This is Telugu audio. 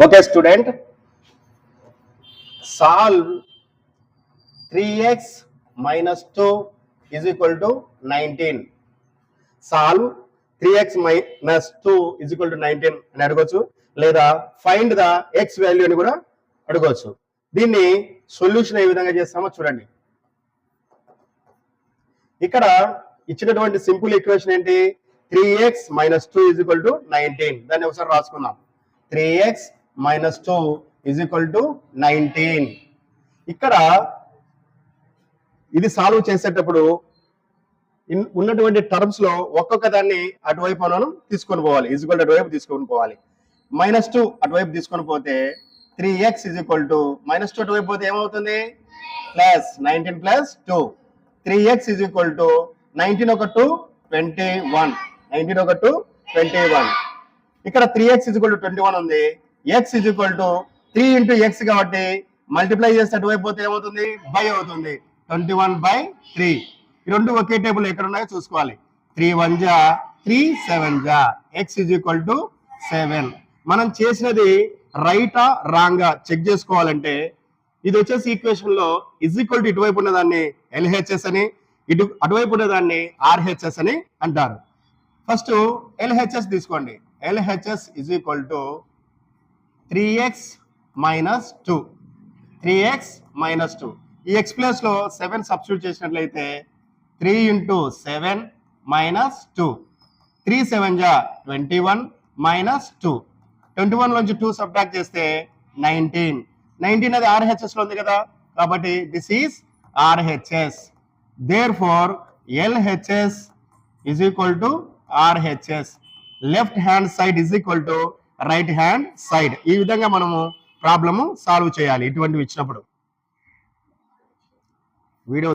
Okay, student, solve 3x minus 2 is equal to 19. Solve 3x minus 2 is equal to 19 అని అడగొచ్చు, లేదా ఫైండ్ ద x వాల్యూ అని కూడా అడగొచ్చు. దీన్ని సొల్యూషన్ ఏ విధంగా చేస్తామో చూడండి. ఇక్కడ ఇచ్చినటువంటి సింపుల్ ఈక్వేషన్ ఏంటి? 3x minus 2 is equal to 19. దాన్ని ఒకసారి రాసుకుందాం. 3x minus 2 is equal to 19. ఇక్కడ ఇది సాల్వ్ చేసేటప్పుడు ఉన్నటువంటి టర్మ్స్ లో ఒక్కొక్క దాన్ని అటువైపు మనం తీసుకొని పోవాలి. ఈజ్ ఈక్వల్ టు అటువైపు తీసుకొని పోవాలి. -2 అటువైపు తీసుకొని పోతే 3x is equal to -2 అటువైపు పోతే ఏమవుతుంది? Plus 19 plus 2. 3x is equal to 19 ఒక 2 21. 19 ఒక 2 21. ఇక్కడ 3x is equal to 21 ఉంది. x is equal to 3 into x కాబట్టి మల్టిప్లై చేస్తే అటువైపు పోతే ఏమవుతుంది? బై అవుతుంది. 21/3. ఈ రెండు ఒకే టేబుల్ ఎక్కడ ఉన్నాయో చూసుకోవాలి. 3 1 జా 3 7 జా x is equal to 7. మనం చేసినది రైటా రాంగా చెక్ చేసుకోవాలంటే ఇది వచ్చేసి ఈక్వేషన్ లో ఇజ్ ఈక్వల్ టు ఇటువైపు ఉన్న దాన్ని LHS అని, ఇటు అటువైపు ఉన్న దాన్ని RHS అని అంటారు. ఫస్ట్ LHS తీసుకోండి. LHS is equal to 3x minus 2. 3x minus 2. ఈ x ప్లేస్ లో 7 సబ్స్టిట్యూట్ చేసినట్లయితే 3 into 7 minus 2. 3 7 జా 21 minus 2. 21 నుంచి 2 సబ్ట్రాక్ట్ చేస్తే 19. 19 అది RHS లో ఉంది కదా, కాబట్టి this is RHS. Therefore LHS is equal to RHS. Left hand side is equal to right hand side. ఈ విధంగా మనము ప్రాబ్లము సాల్వ్ చేయాలి ఇటువంటివి ఇచ్చినప్పుడు. వీడియో